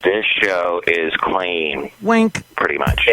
This show is clean. Wink. Pretty much.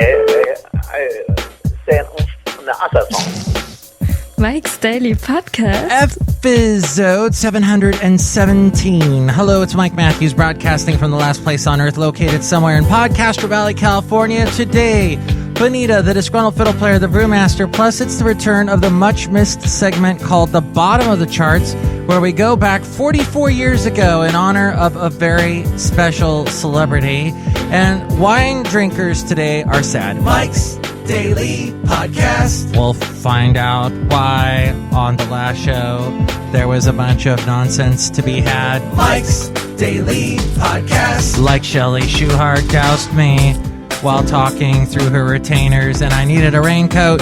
Mike's Daily Podcast. Effizode 717. Hello, it's Mike Matthews broadcasting from the last place on earth located somewhere in Podcastle Valley, California. Today, Benita, the Disgruntled Fiddle Player, the Brewmaster, plus it's the return of the much-missed segment called The Bottom of the Charts, where we go back 44 years ago in honor of a very special celebrity. And wine drinkers today are sad. Mike's Daily Podcast. We'll find out why on the last show there was a bunch of nonsense to be had. Mike's Daily Podcast. Like Shelley Shuhart doused me while talking through her retainers and I needed a raincoat.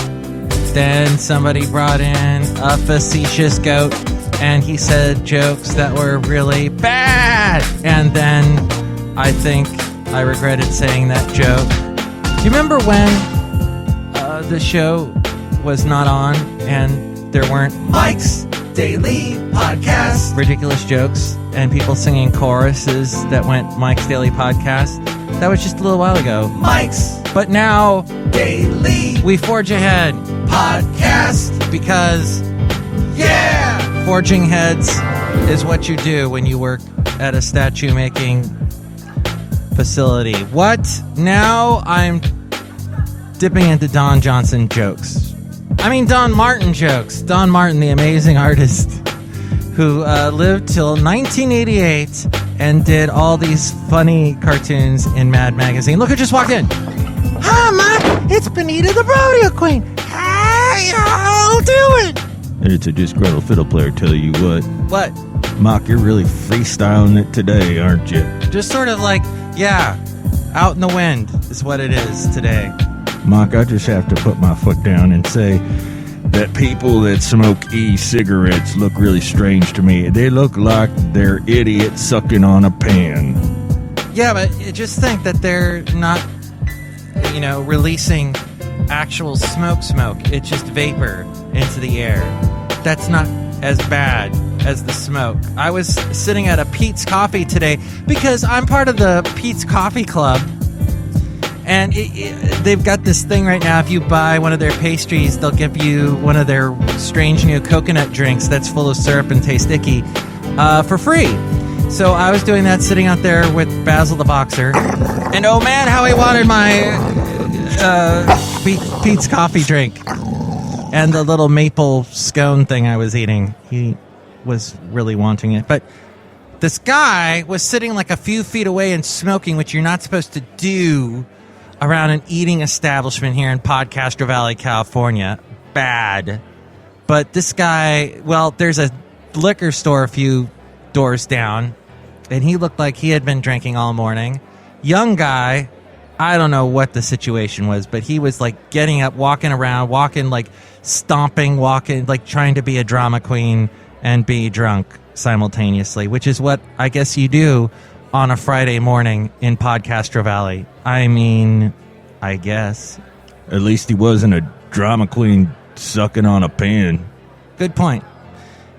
Then somebody brought in a facetious goat and he said jokes that were really bad. And then I think I regretted saying that joke. Do you remember when the show was not on and there weren't Mike's Daily Podcast ridiculous jokes and people singing choruses that went Mike's Daily Podcast? That was just a little while ago. Mike's. But now, Daily, we forge ahead. Podcast. Because, yeah! Forging heads is what you do when you work at a statue making facility. What? Now I'm dipping into Don Johnson jokes. I mean Don Martin jokes. Don Martin, the amazing artist who lived till 1988 and did all these funny cartoons in Mad Magazine. Look who just walked in. Hi, Mike. It's Benita, the rodeo queen. How y'all doing? It's a disgruntled fiddle player, tell you what. What? Mock, you're really freestyling it today, aren't you? Just sort of like, yeah, out in the wind is what it is today. Mock, I just have to put my foot down and say that people that smoke e-cigarettes look really strange to me. They look like they're idiots sucking on a pen. Yeah, but just think that they're not, releasing actual smoke. It's just vapor into the air. That's not as bad as the smoke. I was sitting at a Pete's Coffee today because I'm part of the Pete's Coffee Club. And they've got this thing right now. If you buy one of their pastries, they'll give you one of their strange new coconut drinks that's full of syrup and tastes icky for free. So I was doing that sitting out there with Basil the Boxer. And oh man, how he wanted my Pete's coffee drink. And the little maple scone thing I was eating. He was really wanting it. But this guy was sitting like a few feet away and smoking, which you're not supposed to do around an eating establishment here in Podcastle Valley, California. Bad. But this guy, well, there's a liquor store a few doors down, and he looked like he had been drinking all morning. Young guy, I don't know what the situation was, but he was like getting up, walking around, like stomping, walking, like trying to be a drama queen and be drunk simultaneously, which is what I guess you do on a Friday morning in Podcastle Valley. I mean, I guess. At least he wasn't a drama queen sucking on a pen. Good point.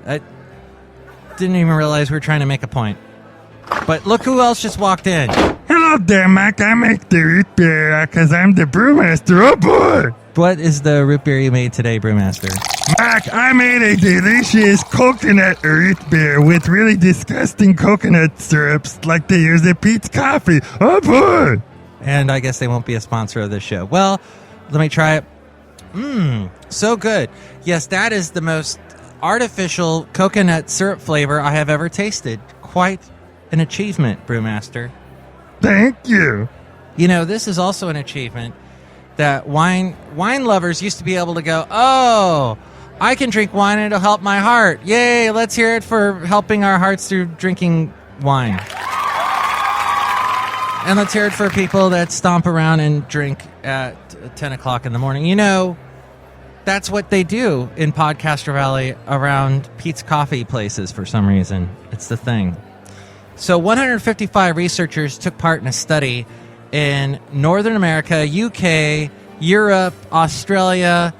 I didn't even realize we were trying to make a point. But look who else just walked in. Hello there, Mike. I make the root beer because I'm the brewmaster. Oh, boy. What is the root beer you made today, Brewmaster? Mike, I made a delicious coconut root beer with really disgusting coconut syrups like they use at Pete's Coffee. Oh, boy. And I guess they won't be a sponsor of this show. Well, let me try it. So good. Yes, that is the most artificial coconut syrup flavor I have ever tasted. Quite an achievement, Brewmaster. Thank you. You know, this is also an achievement that wine lovers used to be able to go, oh, I can drink wine and it'll help my heart. Yay, let's hear it for helping our hearts through drinking wine. And let's hear it for people that stomp around and drink at 10 o'clock in the morning. You know, that's what they do in Podcastle Valley around Pete's Coffee places for some reason. It's the thing. So 155 researchers took part in a study in Northern America, UK, Europe, Australia.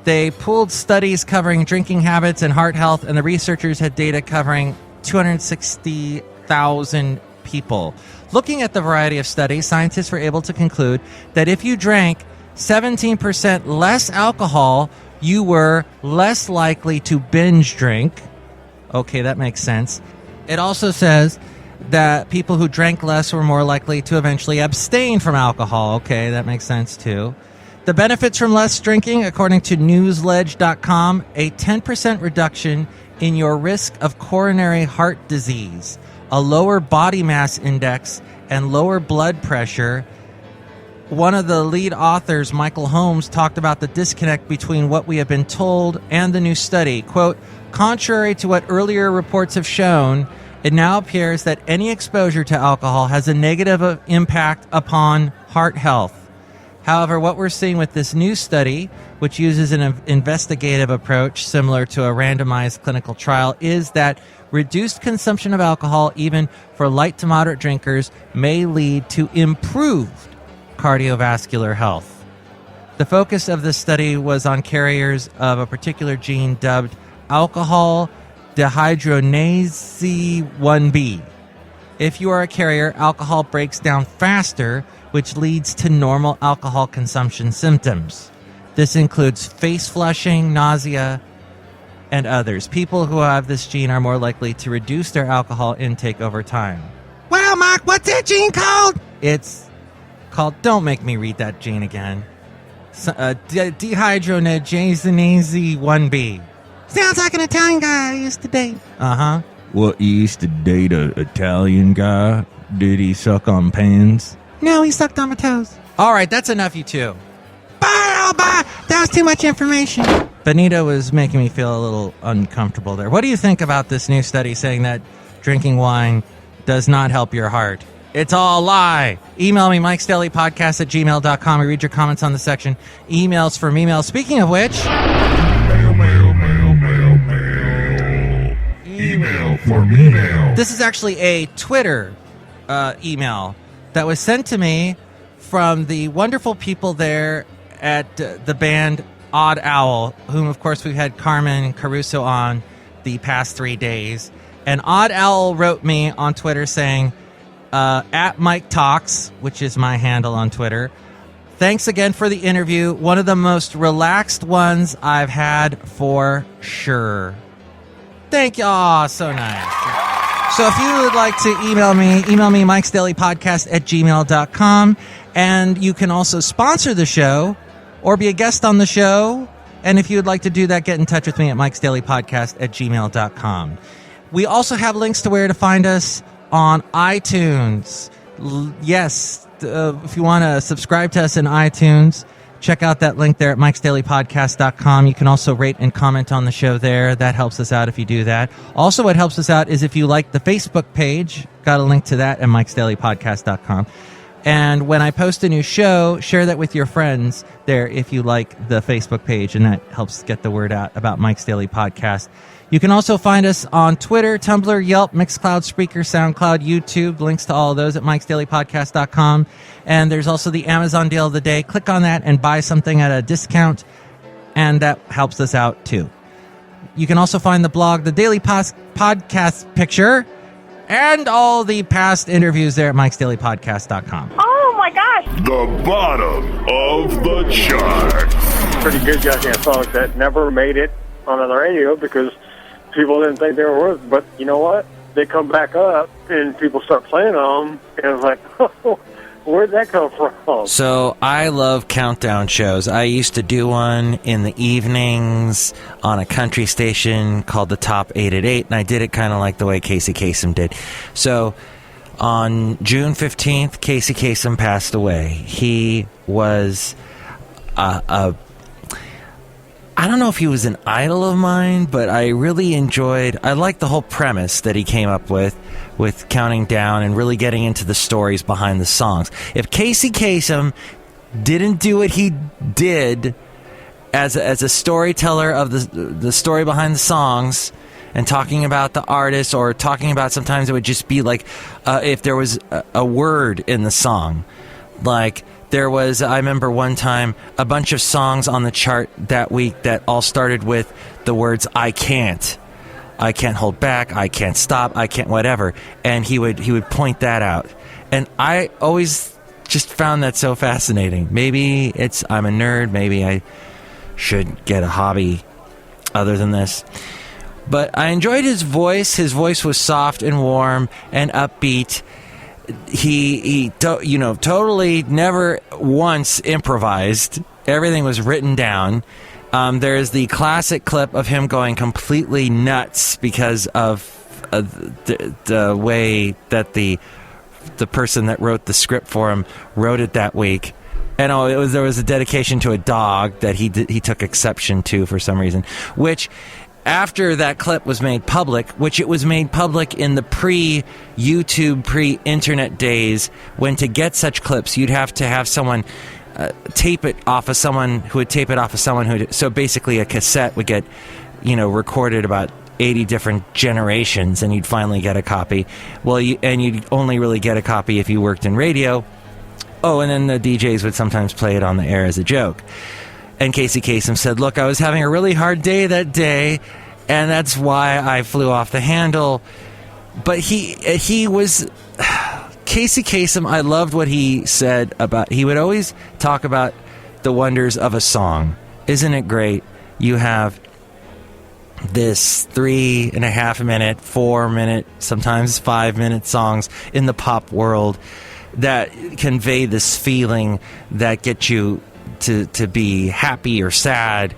They pooled studies covering drinking habits and heart health, and the researchers had data covering 260,000 people. Looking at the variety of studies, scientists were able to conclude that if you drank 17% less alcohol, you were less likely to binge drink. Okay, that makes sense. It also says that people who drank less were more likely to eventually abstain from alcohol. Okay, that makes sense too. The benefits from less drinking, according to newsledge.com, a 10% reduction in your risk of coronary heart disease, a lower body mass index, and lower blood pressure. One of the lead authors, Michael Holmes, talked about the disconnect between what we have been told and the new study. Quote, contrary to what earlier reports have shown, it now appears that any exposure to alcohol has a negative impact upon heart health. However, what we're seeing with this new study, which uses an investigative approach similar to a randomized clinical trial, is that reduced consumption of alcohol, even for light to moderate drinkers, may lead to improved cardiovascular health. The focus of this study was on carriers of a particular gene dubbed alcohol dehydrogenase 1B. If you are a carrier, alcohol breaks down faster, which leads to normal alcohol consumption symptoms. This includes face flushing, nausea, and others. People who have this gene are more likely to reduce their alcohol intake over time. Wow, Mark, what's that gene called? It's called, don't make me read that gene again, dehydrogenase 1B. Sounds like an Italian guy I used to date. Uh-huh. What, you used to date a Italian guy? Did he suck on pans? No, he sucked on my toes. All right, that's enough, you two. Bye. That was too much information. Benita was making me feel a little uncomfortable there. What do you think about this new study saying that drinking wine does not help your heart? It's all a lie. Email me, MIKEs-DAILY-PODCAST-717-Oldies. We read your comments on the section. Emails from emails. Speaking of which... Email for email. This is actually a Twitter email that was sent to me from the wonderful people there at the band Odd Owl, whom, of course, we've had Carmen Caruso on the past 3 days. And Odd Owl wrote me on Twitter saying, at Mike Talks, which is my handle on Twitter, thanks again for the interview. One of the most relaxed ones I've had for sure. Thank you. Aw, so nice. So if you would like to email me MIKEs-DAILY-PODCAST@gmail.com. And you can also sponsor the show or be a guest on the show. And if you would like to do that, get in touch with me at MIKEs-DAILY-PODCAST@gmail.com. We also have links to where to find us on iTunes. Yes, if you want to subscribe to us in iTunes, check out that link there at MIKEs-DAILY-PODCAST.com. You can also rate and comment on the show there. That helps us out if you do that. Also, what helps us out is if you like the Facebook page. Got a link to that at MIKEs-DAILY-PODCAST.com. And when I post a new show, share that with your friends there if you like the Facebook page, and that helps get the word out about Mike's Daily Podcast. You can also find us on Twitter, Tumblr, Yelp, Mixcloud, Spreaker, SoundCloud, YouTube. Links to all of those at MIKEs-DAILY-PODCAST.com. And there's also the Amazon deal of the day. Click on that and buy something at a discount, and that helps us out too. You can also find the blog, The Daily Podcast Picture, and all the past interviews there at MIKEs-DAILY-PODCAST.com. Oh my gosh! The bottom of the charts. Pretty good goddamn songs that never made it on the radio because people didn't think they were worth it. But you know what? They come back up and people start playing them, and it's like, oh, where'd that come from? So I love countdown shows. I used to do one in the evenings on a country station called the Top 8 at 8, and I did it kind of like the way Casey Kasem did. So on June 15th, Casey Kasem passed away. He was I don't know if he was an idol of mine, but I really I liked the whole premise that he came up with counting down and really getting into the stories behind the songs. If Casey Kasem didn't do what he did as a storyteller of the story behind the songs and talking about the artists, or talking about, sometimes it would just be like if there was a word in the song, like there was, I remember one time, a bunch of songs on the chart that week that all started with the words "I can't." I can't hold back, I can't stop, I can't whatever. And he would point that out. And I always just found that so fascinating. Maybe I'm a nerd, maybe I should get a hobby other than this. But I enjoyed his voice. His voice was soft and warm and upbeat. He totally never once improvised. Everything was written down. There's the classic clip of him going completely nuts because of the way that the person that wrote the script for him wrote it that week. And there was a dedication to a dog that he took exception to for some reason, which after that clip was made public, which it was made public in the pre-YouTube, pre-internet days, when to get such clips, you'd have to have someone tape it off of someone who would tape it off of someone who... So basically a cassette would get, recorded about 80 different generations, and you'd finally get a copy. Well, you'd only really get a copy if you worked in radio. Oh, and then the DJs would sometimes play it on the air as a joke. And Casey Kasem said, look, I was having a really hard day that day, and that's why I flew off the handle. But he was... Casey Kasem, I loved what he said about... He would always talk about the wonders of a song. Isn't it great? You have this 3.5 minute, 4 minute, sometimes 5 minute songs in the pop world that convey this feeling that get you to be happy or sad,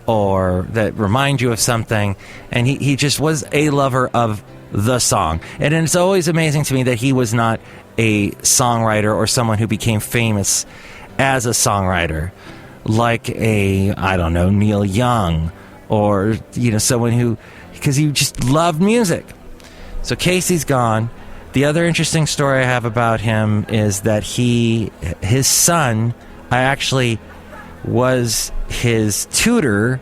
or that remind you of something. And he just was a lover of the song. And it's always amazing to me that he was not a songwriter or someone who became famous as a songwriter, like Neil Young, or someone who, because he just loved music. So Casey's gone. The other interesting story I have about him is that his son, I actually was his tutor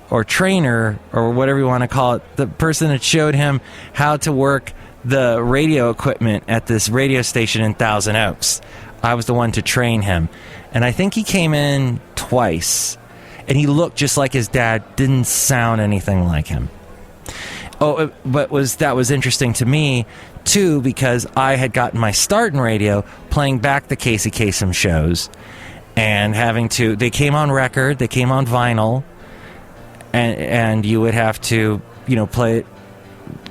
or trainer or whatever you want to call it, the person that showed him how to work the radio equipment at this radio station in Thousand Oaks. I was the one to train him. And I think he came in twice, and he looked just like his dad, didn't sound anything like him. Oh, but that was interesting to me, too, because I had gotten my start in radio playing back the Casey Kasem shows, and they came on record, they came on vinyl, and you would have to, play it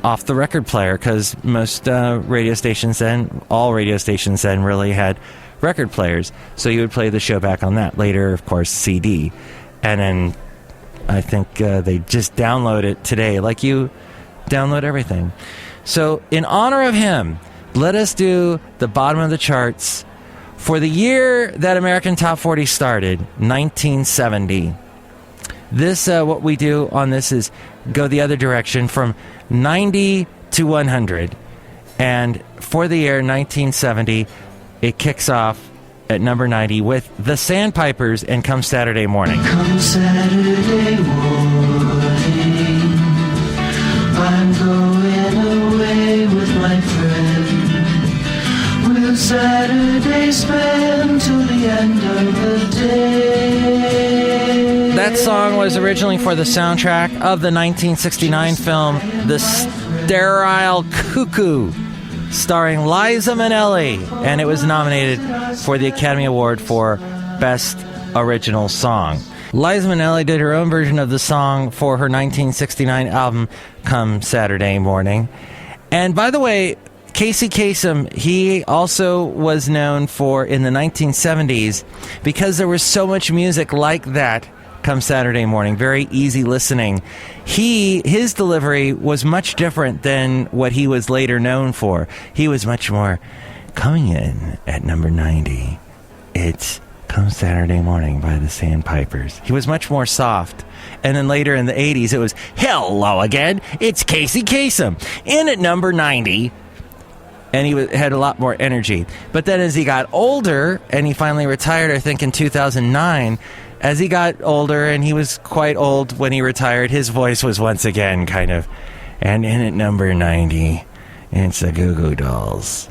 off the record player, because most radio stations then, all radio stations then really had record players. So you would play the show back on that. Later, of course, CD. And then I think they just download it today, like you download everything. So in honor of him, let us do the bottom of the charts for the year that American Top 40 started, 1970. This, what we do on this is go the other direction from 90 to 100. And for the year 1970, it kicks off at number 90 with the Sandpipers and Come Saturday Morning. Come Saturday morning, I'm going away with my friend. We'll Saturday spend till the end of the day. That song was originally for the soundtrack of the 1969 film The Sterile Cuckoo, starring Liza Minnelli, and it was nominated for the Academy Award for Best Original Song. Liza Minnelli did her own version of the song for her 1969 album, Come Saturday Morning. And by the way, Casey Kasem, he also was known for, in the 1970s, because there was so much music like that, Come Saturday Morning, very easy listening. His delivery was much different than what he was later known for. He was much more, coming in at number 90, it's Come Saturday Morning by the Sandpipers. He was much more soft. And then later in the 80s, it was, hello again, it's Casey Kasem, in at number 90. And he had a lot more energy. But then as he got older, and he finally retired, I think in 2009, as he got older, and he was quite old when he retired, his voice was once again kind of, and in at number 90, it's the Goo Goo Dolls.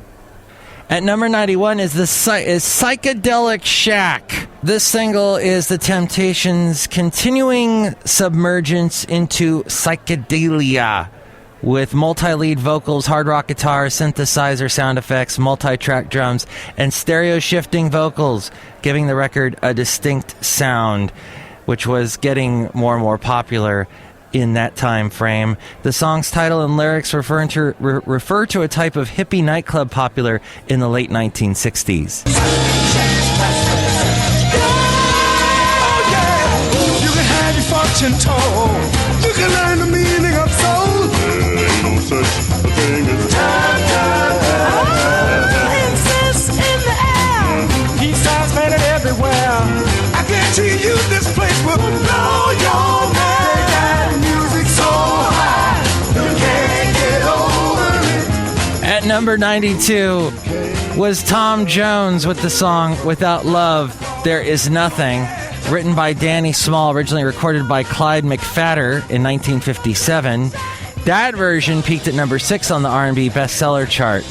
At number 91 is Psychedelic Shack. This single is The Temptations' continuing submergence into psychedelia. with multi-lead vocals, hard rock guitar, synthesizer sound effects, multi-track drums, and stereo shifting vocals, giving the record a distinct sound, which was getting more and more popular in that time frame. The song's title and lyrics refer to a type of hippie nightclub popular in the late 1960s. You can have your fortune told. You can learn the meaning of soul. There ain't no such thing as time. Exists in the air. Peace signs planted everywhere. I guarantee you this place will blow your mind. At number 92 was Tom Jones with the song Without Love, There Is Nothing, written by Danny Small, originally recorded by Clyde McPhatter in 1957. That version peaked at number 6 on the R&B bestseller chart.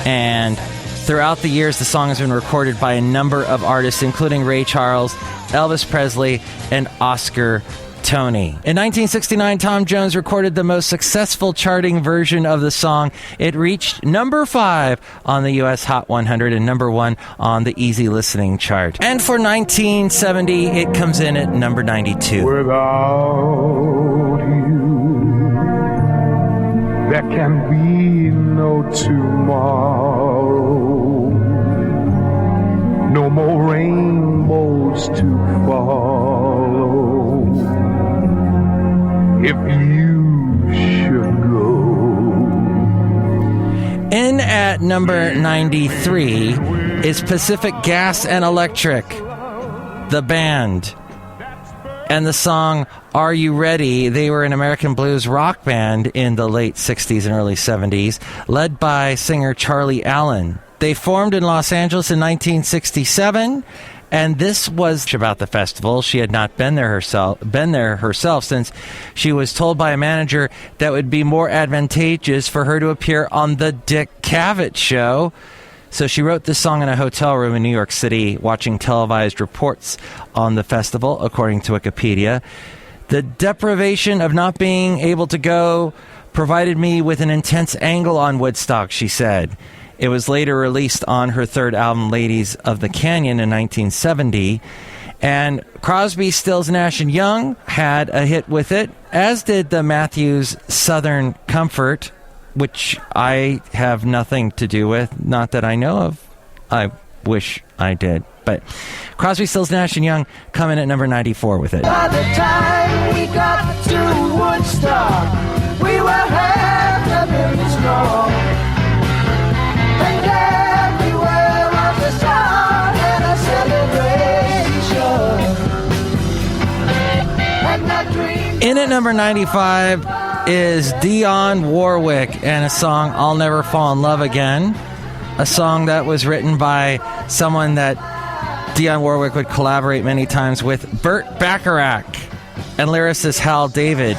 And throughout the years, the song has been recorded by a number of artists, including Ray Charles, Elvis Presley, and Oscar Tony. In 1969, Tom Jones recorded the most successful charting version of the song. It reached number 5 on the U.S. Hot 100 and number 1 on the Easy Listening chart. And for 1970, it comes in at number 92. Without you, there can be no tomorrow. No more rainbows to follow. If you should go. In at number 93 is Pacific Gas and Electric, the band, and the song Are You Ready? They were an American blues rock band in the late 60s and early 70s, led by singer Charlie Allen. They formed in Los Angeles in 1967. And this was about the festival. She had not been there herself since she was told by a manager that would be more advantageous for her to appear on the Dick Cavett show. So she wrote this song in a hotel room in New York City, watching televised reports on the festival, according to Wikipedia. The deprivation of not being able to go provided me with an intense angle on Woodstock, she said. It was later released on her third album, Ladies of the Canyon, in 1970. And Crosby, Stills, Nash & Young had a hit with it, as did the Matthews Southern Comfort, which I have nothing to do with, not that I know of. I wish I did. But Crosby, Stills, Nash & Young come in at number 94 with it. By the time we got to Woodstock, we were half a million strong. And everywhere was a song and a celebration. In at number 95 is Dionne Warwick and a song, I'll Never Fall in Love Again. A song that was written by someone that Dionne Warwick would collaborate many times with, Burt Bacharach, and lyricist Hal David.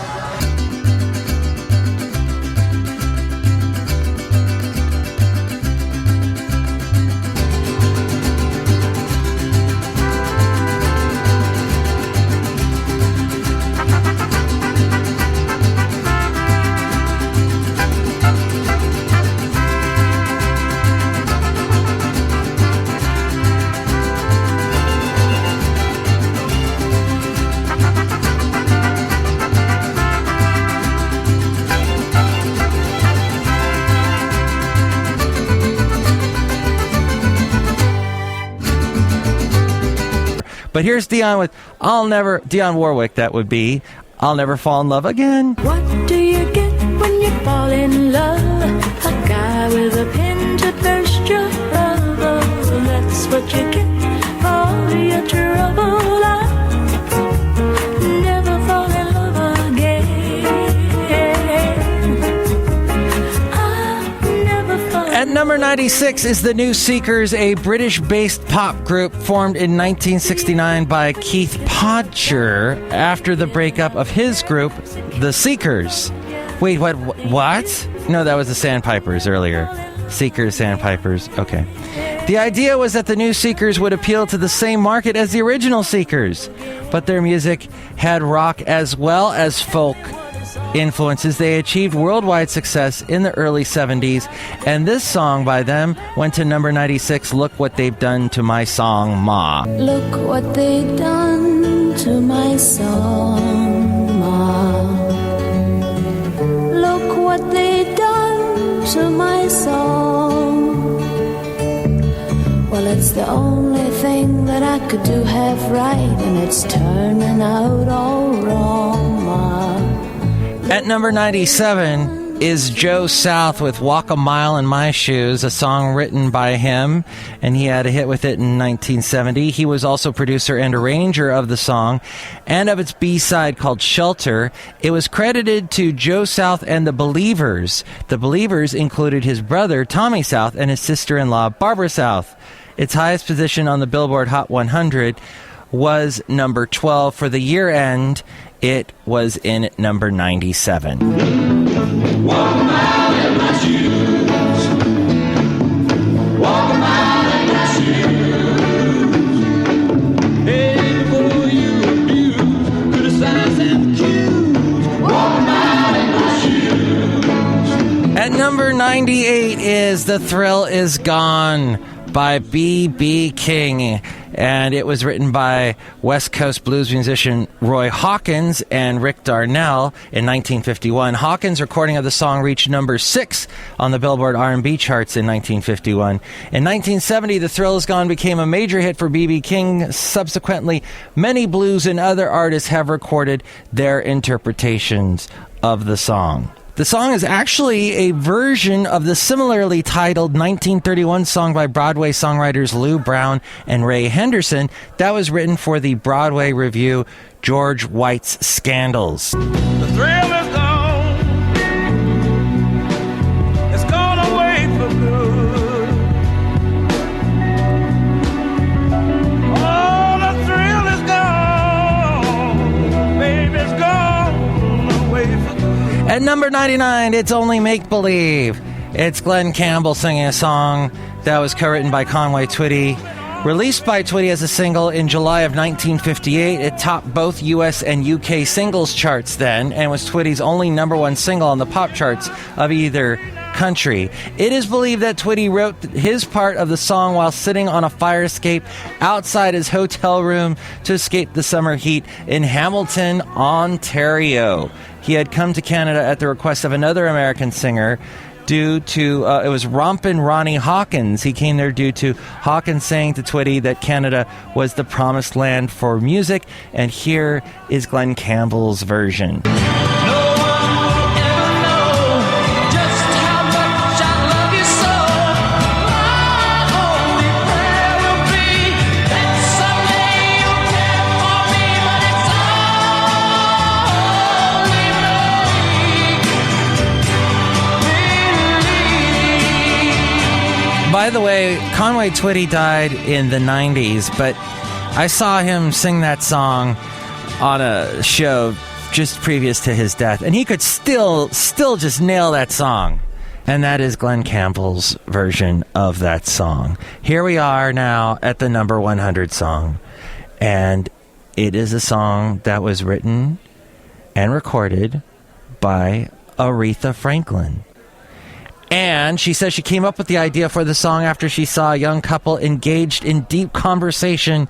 But here's Dionne with Dionne Warwick, that would be, I'll Never Fall in Love Again. What do you get when you fall in love? A guy with a pin to burst your bubble. That's what you get for your trouble. I never fall in love again. I never fall. At number 96 is the New Seekers, a British-based pop group formed in 1969 by Keith Podger after the breakup of his group, The Seekers. Wait, what? No, that was the Sandpipers earlier. Seekers, Sandpipers, okay. The idea was that the New Seekers would appeal to the same market as the original Seekers, but their music had rock as well as folk influences, they achieved worldwide success in the early 70s, and this song by them went to number 96, Look What They've Done to My Song, Ma. Look what they've done to my song, Ma. Look what they've done to my song. Well, it's the only thing that I could do half right, and it's turning out all wrong, Ma. At number 97 is Joe South with Walk a Mile in My Shoes, a song written by him, and he had a hit with it in 1970. He was also producer and arranger of the song and of its B-side called Shelter. It was credited to Joe South and the Believers. The Believers included his brother, Tommy South, and his sister-in-law, Barbara South. Its highest position on the Billboard Hot 100 was number 12. For the year end, it was in at number 97. Walk a mile in my shoes. Walk a mile in my shoes. Hey, before you abuse, criticize and accuse. Walk a mile in my shoes. At number 98 is The Thrill Is Gone by B.B. King, and it was written by West Coast blues musician Roy Hawkins and Rick Darnell in 1951. Hawkins' recording of the song reached number 6 on the Billboard R&B charts in 1951. In 1970, The Thrill Is Gone became a major hit for B.B. King. Subsequently, many blues and other artists have recorded their interpretations of the song. The song is actually a version of the similarly titled 1931 song by Broadway songwriters Lou Brown and Ray Henderson that was written for the Broadway review George White's Scandals. The thrill is gone. It's gone away for good. Oh, the thrill is gone. Baby, it's gone away for good. At number 99, it's Only Make Believe. It's Glenn Campbell singing a song that was co-written by Conway Twitty. Released by Twitty as a single in July of 1958, it topped both US and UK singles charts then, and was Twitty's only number one single on the pop charts of either country. It is believed that Twitty wrote his part of the song while sitting on a fire escape outside his hotel room to escape the summer heat in Hamilton, Ontario. He had come to Canada at the request of another American singer due to, it was Rompin' Ronnie Hawkins. He came there due to Hawkins saying to Twitty that Canada was the promised land for music, and here is Glenn Campbell's version. By the way, Conway Twitty died in the 90s, but I saw him sing that song on a show just previous to his death, and he could still just nail that song. And that is Glenn Campbell's version of that song. Here we are now at the number 100 song, and it is a song that was written and recorded by Aretha Franklin. And she says she came up with the idea for the song after she saw a young couple engaged in deep conversation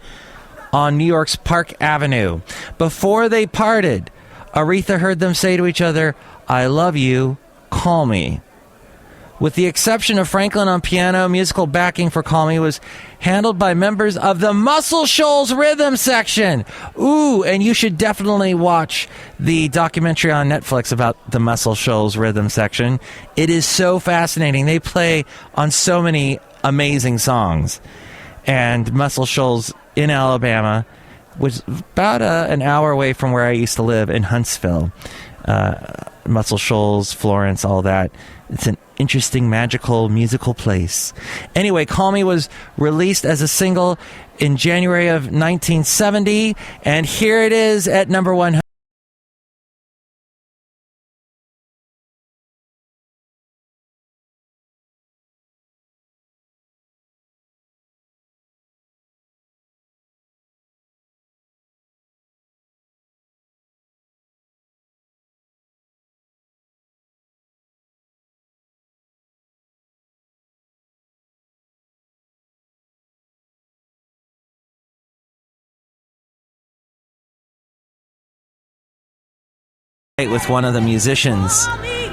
on New York's Park Avenue. Before they parted, Aretha heard them say to each other, "I love you, call me." With the exception of Franklin on piano, musical backing for Call Me was handled by members of the Muscle Shoals Rhythm Section. Ooh, and you should definitely watch the documentary on Netflix about the Muscle Shoals Rhythm Section. It is so fascinating. They play on so many amazing songs. And Muscle Shoals in Alabama was about an hour away from where I used to live in Huntsville. Muscle Shoals, Florence, all that. It's an interesting, magical, musical place. Anyway, Call Me was released as a single in January of 1970, and here it is at number 100. with one of the musicians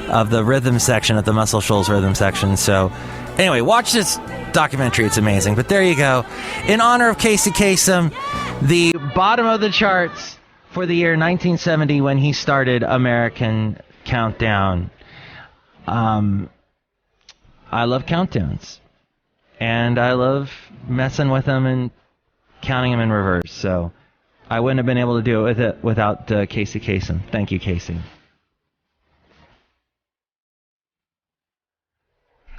of the rhythm section at the Muscle Shoals rhythm section. So anyway, watch this documentary. It's amazing. But there you go. In honor of Casey Kasem, the bottom of the charts for the year 1970 when he started American Countdown. I love countdowns. And I love messing with them and counting them in reverse. So I wouldn't have been able to do it without Casey Kasem. Thank you, Casey.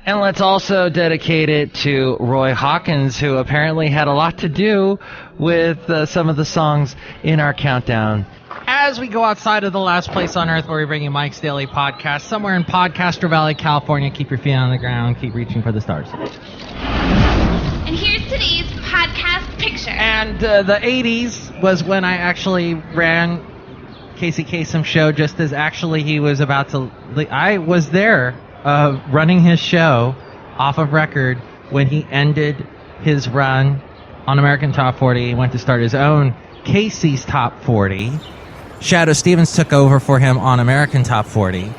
And let's also dedicate it to Roy Hawkins, who apparently had a lot to do with some of the songs in our countdown. As we go outside of the last place on earth where we bring you Mike's Daily Podcast, somewhere in Podcaster Valley, California, keep your feet on the ground, keep reaching for the stars. And here's today's podcast picture. And the 80s was when I actually ran Casey Kasem's show, just as actually he was about to... I was there running his show off of record when he ended his run on American Top 40. He went to start his own Casey's Top 40. Shadow Stevens took over for him on American Top 40.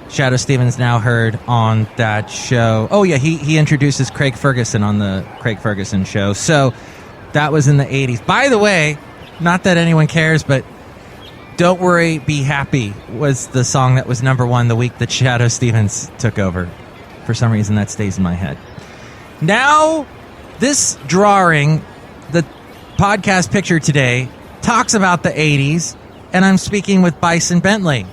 Shadow Stevens now heard on that show. Oh, yeah, he introduces Craig Ferguson on the Craig Ferguson show. So that was in the 80s. By the way, not that anyone cares, but Don't Worry, Be Happy was the song that was number one the week that Shadow Stevens took over. For some reason, that stays in my head. Now, this drawing, the podcast picture today, talks about the 80s, and I'm speaking with Bison Bentley.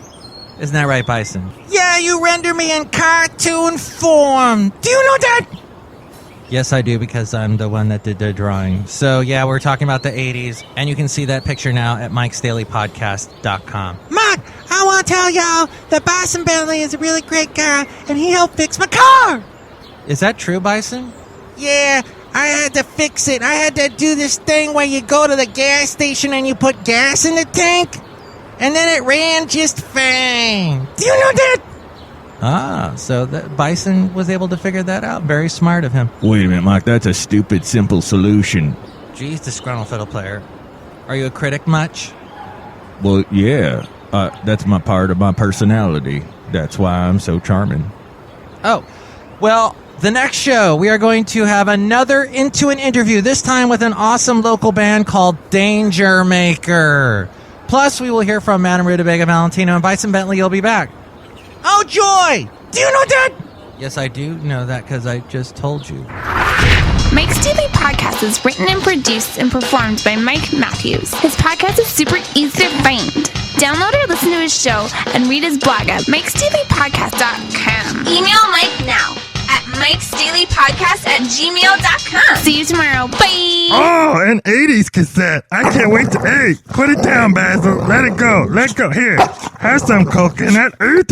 Isn't that right, Bison? Yeah, you render me in cartoon form. Do you know that? Yes, I do, because I'm the one that did the drawing. So, yeah, we're talking about the 80s, and you can see that picture now at MIKEs-DAILY-PODCAST.com. Mike, I want to tell y'all that Bison Bentley is a really great guy, and he helped fix my car. Is that true, Bison? Yeah, I had to fix it. I had to do this thing where you go to the gas station and you put gas in the tank, and then it ran just fine. Do you know that? Ah, so Bison was able to figure that out. Very smart of him. Wait a minute, Mike. That's a stupid, simple solution. Geez, Disgruntled Fiddle Player. Are you a critic much? Well, yeah. That's my part of my personality. That's why I'm so charming. Oh, well, the next show, we are going to have another Into an Interview, this time with an awesome local band called DANGERMAKER. Plus, we will hear from Madame Rootabega, Valentino, and Bison Bentley. You'll be back. Oh, joy! Do you know that? Yes, I do know that because I just told you. Mike's Daily Podcast is written and produced and performed by Mike Matthews. His podcast is super easy to find. Download or listen to his show and read his blog at MIKES-DAILY-PODCAST.com. Email Mike now at MIKES-DAILY-PODCAST@gmail.com. See you tomorrow. Bye! Oh, an 80s cassette. I can't wait to... Hey, put it down, Basil. Let it go. Let go. Here, have some coconut earth